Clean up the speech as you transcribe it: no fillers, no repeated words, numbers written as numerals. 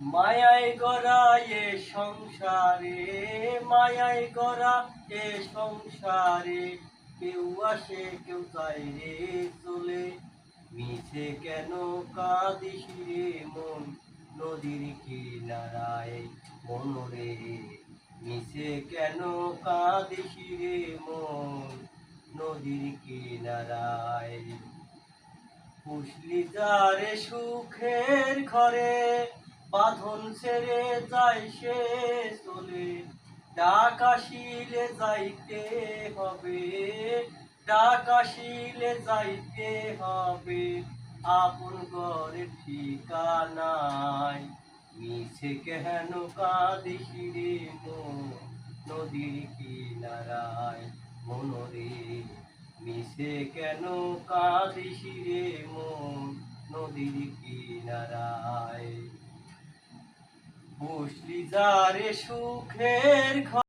মায়ায় গড়া এ সংসারে, মায়ায় গড়া এ সংসারে, কেউ আসে কেউ যায় রে চলে। মিছে কেন কাঁদিস রে মন, নদীর কিনারায় মনরে। মিছে কেন কাঁদিস রে মন, নদীর কিনারায়। পুষলি যারে সুখের ঘরে, বাঁধন ছেড়ে যায় সে চলে। ডাক আসিলে যাইতে হবে, ডাক আসিলে যাইতে হবে, আপন ঘরের ঠিকানায়। মিছে কেন কাঁদিস রে মন, নদীর কিনারায় মনরে। মিছে কেন কাঁদিস রে মন, নদীর কিনারায়। বসলি যারে সুখের